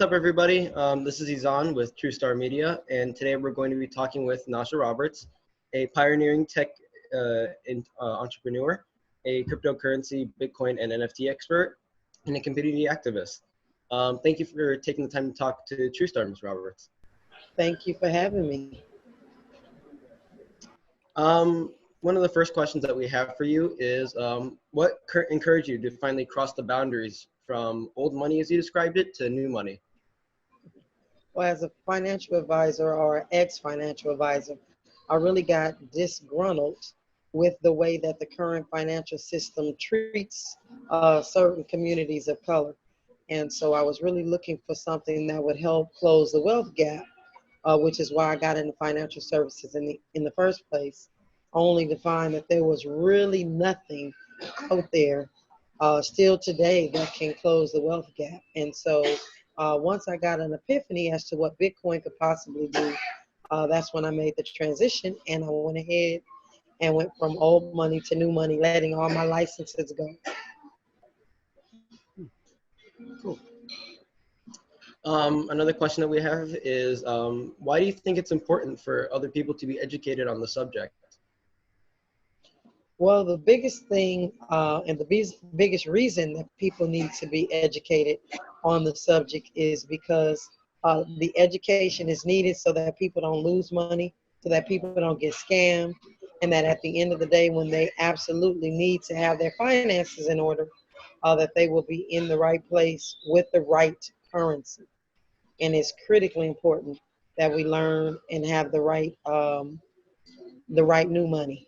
up, everybody? This is Ezan with TrueStar Media, and today we're going to be talking with Najah Roberts, a pioneering tech entrepreneur, a cryptocurrency, Bitcoin, and NFT expert, and a community activist. Thank you for taking the time to talk to TrueStar, Ms. Roberts. Thank you for having me. One of the first questions that we have for you is, what encouraged you to finally cross the boundaries from old money, as you described it, to new money? Well, as a financial advisor or ex-financial advisor, I really got disgruntled with the way that the current financial system treats certain communities of color. And so I was really looking for something that would help close the wealth gap, which is why I got into financial services in the first place, only to find that there was really nothing out there still today that can close the wealth gap. And so once I got an epiphany as to what Bitcoin could possibly do, that's when I made the transition, and I went ahead and went from old money to new money, letting all my licenses go. Cool. Another question that we have is, why do you think it's important for other people to be educated on the subject? Well, the biggest thing and the biggest reason that people need to be educated on the subject is because the education is needed so that people don't lose money, so that people don't get scammed, and that at the end of the day, when they absolutely need to have their finances in order, that they will be in the right place with the right currency. And it's critically important that we learn and have the right new money.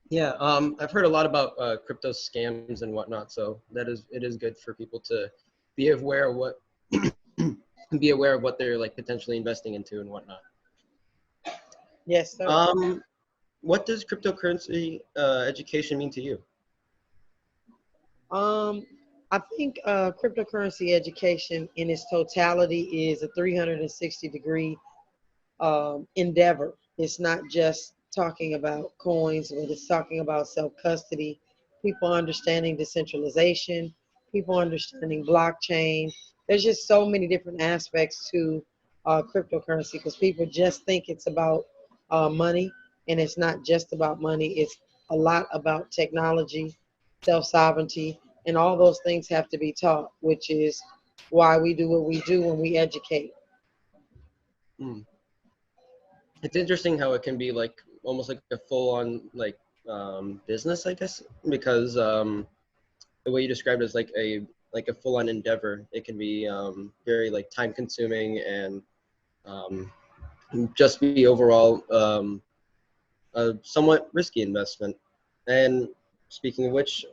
Yeah, I've heard a lot about crypto scams and whatnot, so it is good for people to be aware of what be aware of what they're like potentially investing into and whatnot. Yes, sir. What does cryptocurrency education mean to you? I think cryptocurrency education in its totality is a 360-degree endeavor. It's not just talking about coins, but it's talking about self-custody, people understanding decentralization, people understanding blockchain. There's just so many different aspects to cryptocurrency because people just think it's about money, and it's not just about money. It's a lot about technology, self-sovereignty, and all those things have to be taught, which is why we do what we do when we educate. Mm. It's interesting how it can be like almost like a full-on like business, I guess, because the way you described it is like a full-on endeavor. It can be very like time-consuming and um, just be overall a somewhat risky investment. And speaking of which,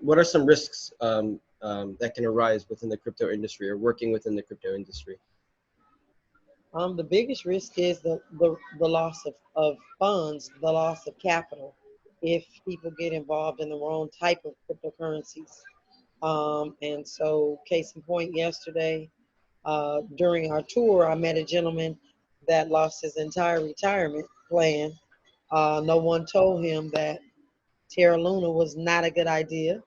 what are some risks that can arise within the crypto industry or working within the crypto industry? The biggest risk is the loss of funds, the loss of capital, if people get involved in the wrong type of cryptocurrencies. And so, case in point, yesterday during our tour, I met a gentleman that lost his entire retirement plan. No one told him that Terra Luna was not a good idea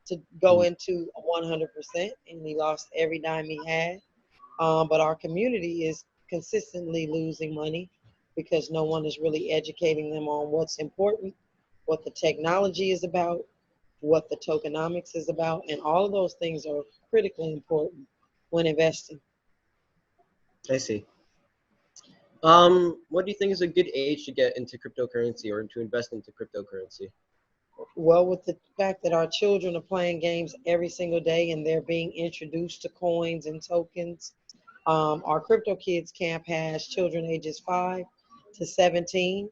to go into 100%, and he lost every dime he had. But our community is consistently losing money because no one is really educating them on what's important, what the technology is about, what the tokenomics is about, and all of those things are critically important when investing. I see. What do you think is a good age to get into cryptocurrency or to invest into cryptocurrency? Well, with the fact that our children are playing games every single day and they're being introduced to coins and tokens, our Crypto Kids Camp has children ages 5 to 17,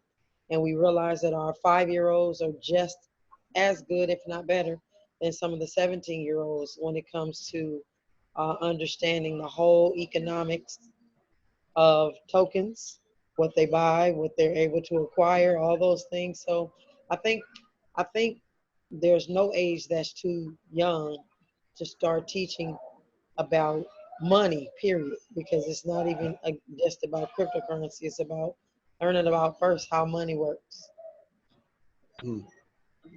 and we realize that our 5-year-olds are just as good, if not better, than some of the 17-year-olds when it comes to understanding the whole economics of tokens, what they buy, what they're able to acquire, all those things. So I think I think there's no age that's too young to start teaching about money, period, because it's not even just about cryptocurrency. It's about learning about first how money works. Hmm.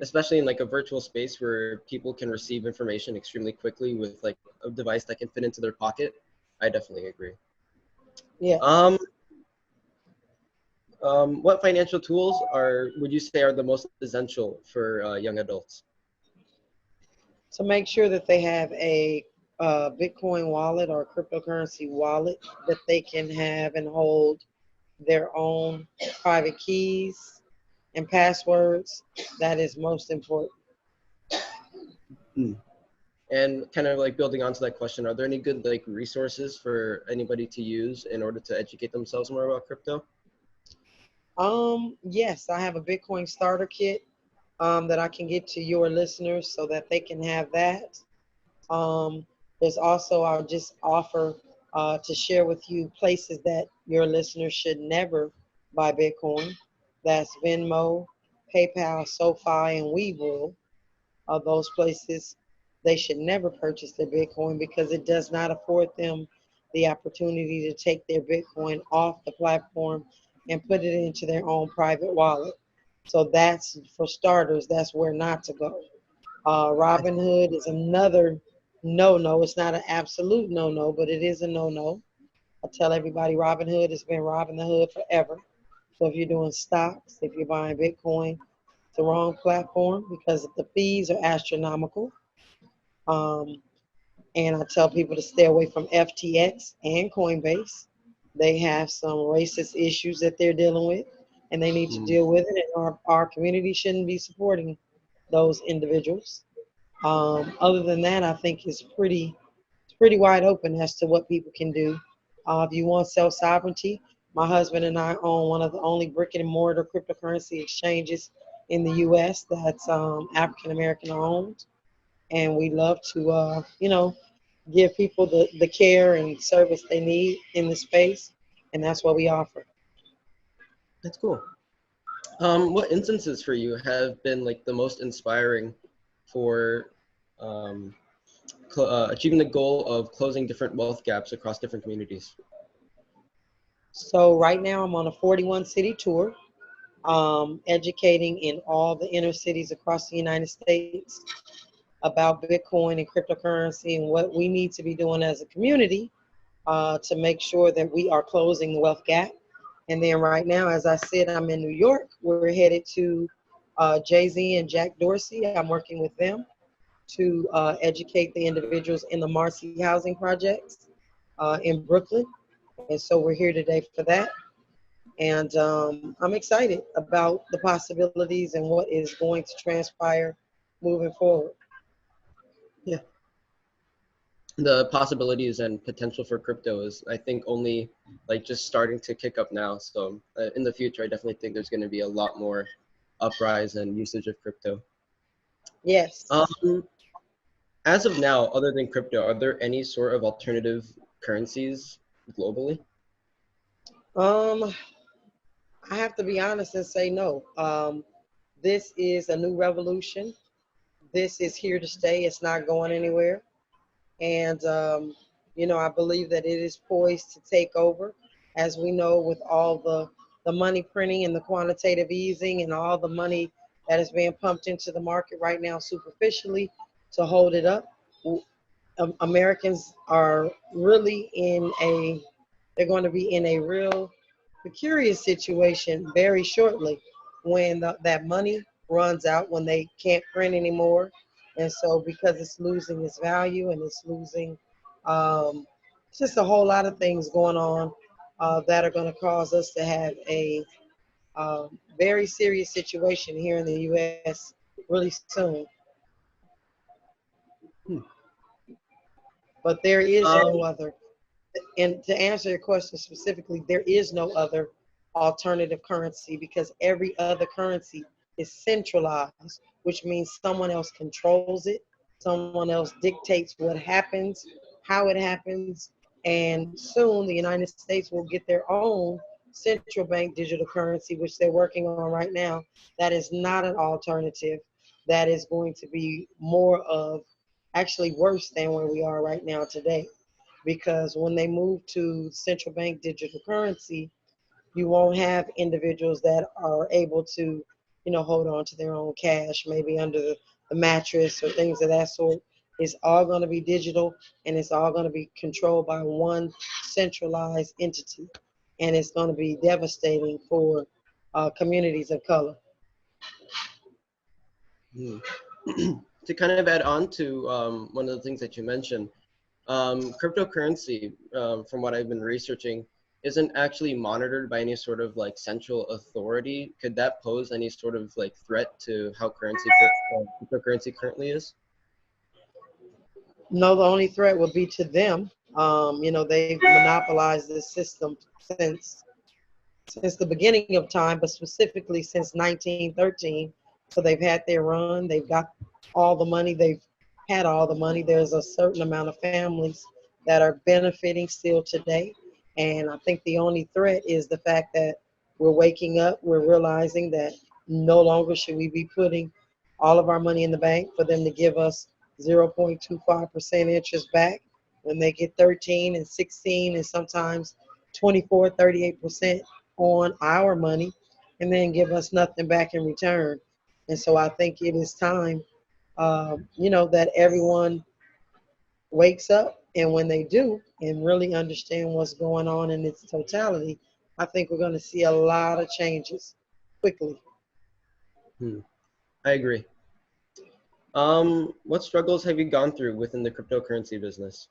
Especially in like a virtual space where people can receive information extremely quickly with like a device that can fit into their pocket, I definitely agree. Yes. Um, what financial tools would you say are the most essential for young adults? To make sure that they have a Bitcoin wallet or cryptocurrency wallet that they can have and hold their own private keys and passwords. That is most important. Hmm. And kind of like building onto that question, are there any good like resources for anybody to use in order to educate themselves more about crypto? Yes, I have a Bitcoin starter kit that I can get to your listeners so that they can have that. Um, there's also, I'll just offer to share with you places that your listeners should never buy Bitcoin. That's Venmo, PayPal, SoFi, and Webull. Those places, they should never purchase their Bitcoin because it does not afford them the opportunity to take their Bitcoin off the platform and put it into their own private wallet. So that's for starters, that's where not to go. Robinhood is another no. It's not an absolute no, but it is a no. I tell everybody Robinhood has been robbing the hood forever. So if you're doing stocks, if you're buying Bitcoin, it's the wrong platform because the fees are astronomical. Um, and I tell people to stay away from FTX and Coinbase. They have some racist issues that they're dealing with, and they need to Hmm. deal with it. And our community shouldn't be supporting those individuals. Other than that, I think it's pretty wide open as to what people can do. If you want self sovereignty, my husband and I own one of the only brick and mortar cryptocurrency exchanges in the U.S. that's African American owned, and we love to, give people the care and service they need in the space, and that's what we offer. That's cool. What instances for you have been like the most inspiring for um, achieving the goal of closing different wealth gaps across different communities? So right now, I'm on a 41 city tour, educating in all the inner cities across the United States about Bitcoin and cryptocurrency and what we need to be doing as a community to make sure that we are closing the wealth gap. And then right now, as I said, I'm in New York. We're headed to Jay-Z and Jack Dorsey. I'm working with them to educate the individuals in the Marcy housing projects in Brooklyn. And so we're here today for that. And I'm excited about the possibilities and what is going to transpire moving forward. Yeah, the possibilities and potential for crypto is, I think, only like just starting to kick up now. So in the future, I definitely think there's going to be a lot more uprise and usage of crypto. Yes. Um, as of now, other than crypto, are there any sort of alternative currencies globally? Um, I have to be honest and say no. This is a new revolution. This is here to stay. It's not going anywhere. And, I believe that it is poised to take over. As we know, with all the money printing and the quantitative easing and all the money that is being pumped into the market right now superficially to hold it up, Americans are really they're going to be in a real precarious situation very shortly when that money runs out, when they can't print anymore. And so, because it's losing its value and it's losing, um, it's just a whole lot of things going on that are going to cause us to have a very serious situation here in the U.S. really soon. Hmm. But there is no Um, other. And to answer your question specifically, there is no other alternative currency because every other currency is centralized, which means someone else controls it, someone else dictates what happens, how it happens, and soon the United States will get their own central bank digital currency, which they're working on right now. That is not an alternative. That is going to be more of actually worse than where we are right now today because when they move to central bank digital currency, you won't have individuals that are able to, hold on to their own cash, maybe under the mattress or things of that sort. It's all going to be digital, and it's all going to be controlled by one centralized entity. And it's going to be devastating for communities of color. Hmm. To kind of add on to one of the things that you mentioned, cryptocurrency, from what I've been researching, isn't actually monitored by any sort of like central authority. Could that pose any sort of like threat to how cryptocurrency currently is? No, the only threat would be to them. They've monopolized this system since since the beginning of time, but specifically since 1913. So they've had their run. They've got all the money. They've had all the money. There's a certain amount of families that are benefiting still today. And I think the only threat is the fact that we're waking up. We're realizing that no longer should we be putting all of our money in the bank for them to give us 0.25% interest back when they get 13 and 16 and sometimes 24, 38% on our money and then give us nothing back in return. And so I think it is time, that everyone wakes up. And when they do and really understand what's going on in its totality, I think we're going to see a lot of changes quickly. Hmm. I agree. What struggles have you gone through within the cryptocurrency business?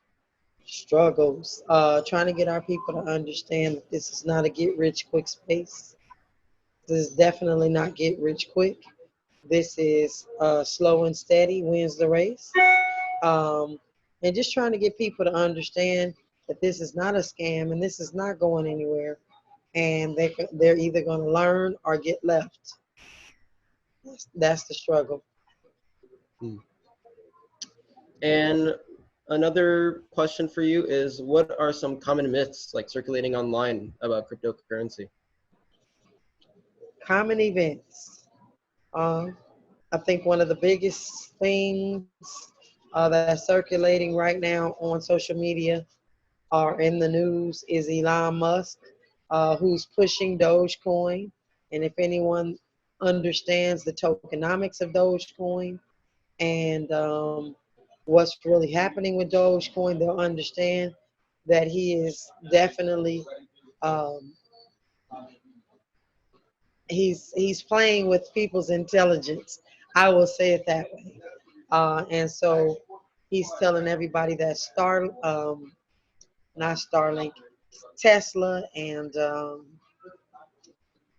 Struggles, trying to get our people to understand that this is not a get rich quick space. This is definitely not get rich quick. This is slow and steady wins the race. Um, and just trying to get people to understand that this is not a scam and this is not going anywhere. And they're either going to learn or get left. That's the struggle. Hmm. And another question for you is, what are some common myths like circulating online about cryptocurrency? Common events. Um, I think one of the biggest things that's circulating right now on social media or in the news is Elon Musk, who's pushing Dogecoin. And if anyone understands the tokenomics of Dogecoin and what's really happening with Dogecoin, they'll understand that he is definitely um, he's playing with people's intelligence. I will say it that way. And so he's telling everybody that not Starlink, Tesla, and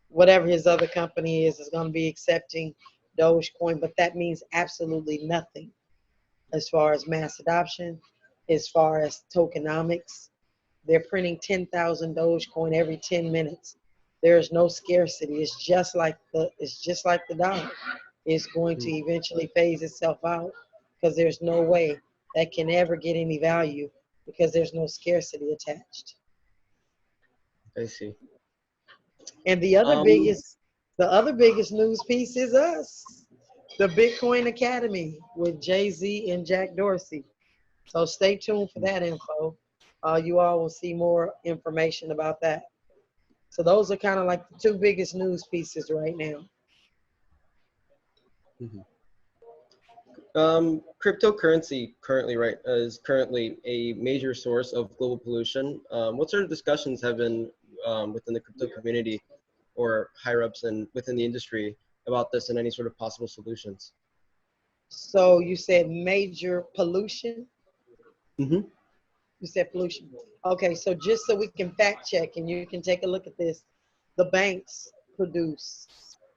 whatever his other company is going to be accepting Dogecoin, but that means absolutely nothing as far as mass adoption, as far as tokenomics. They're printing 10,000 Dogecoin every 10 minutes. There is no scarcity. It's just like the dollar. It's going to Hmm. eventually phase itself out because there's no way that can ever get any value because there's no scarcity attached. I see. And Um, the other biggest news piece is us, the Bitcoin Academy with Jay-Z and Jack Dorsey. So stay tuned for that info. You all will see more information about that. So those are kind of like the two biggest news pieces right now. mhm. Cryptocurrency currently, right, is currently a major source of global pollution. What sort of discussions have been within the crypto community or higher ups and within the industry about this and any sort of possible solutions? So you said major pollution. Hmm. You said pollution. Okay, so just so we can fact check and you can take a look at this, the banks produce,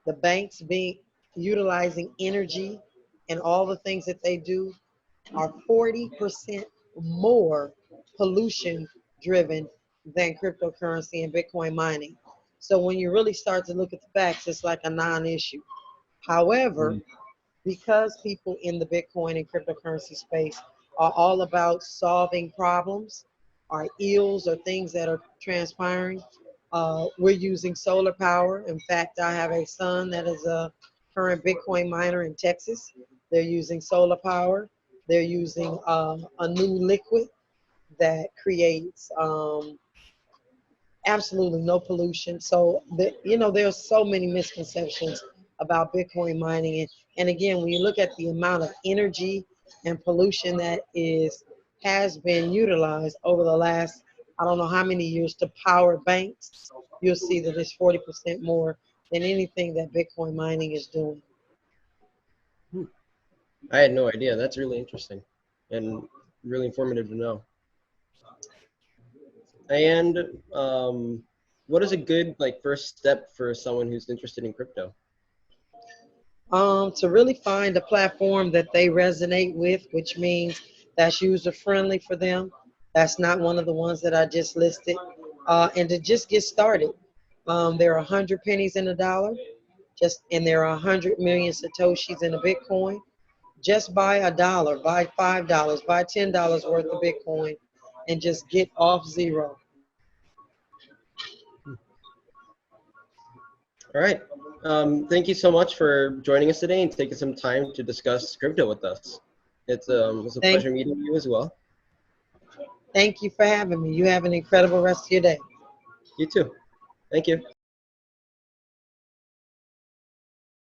the banks being utilizing energy and all the things that they do are 40% more pollution driven than cryptocurrency and Bitcoin mining. So when you really start to look at the facts, it's like a non-issue. However, because people in the Bitcoin and cryptocurrency space are all about solving problems or ills or things that are transpiring, we're using solar power. In fact, I have a son that is a current Bitcoin miner in Texas. They're using solar power. They're using a new liquid that creates absolutely no pollution. So there's so many misconceptions about Bitcoin mining, and again, when you look at the amount of energy and pollution that has been utilized over the last, I don't know how many years, to power banks, you'll see that it's 40% more than anything that Bitcoin mining is doing. Hmm. I had no idea. That's really interesting and really informative to know. And what is a good like first step for someone who's interested in crypto? To really find a platform that they resonate with, which means that's user friendly for them. That's not one of the ones that I just listed. And to just get started. There are 100 pennies in a dollar, and there are 100 million satoshis in a Bitcoin. Just buy a dollar, buy $5, buy $10 worth of Bitcoin, and just get off zero. All right. Thank you so much for joining us today and taking some time to discuss crypto with us. It was a Thank, pleasure meeting you as well. thank you for having me. You have an incredible rest of your day. You too. Thank you.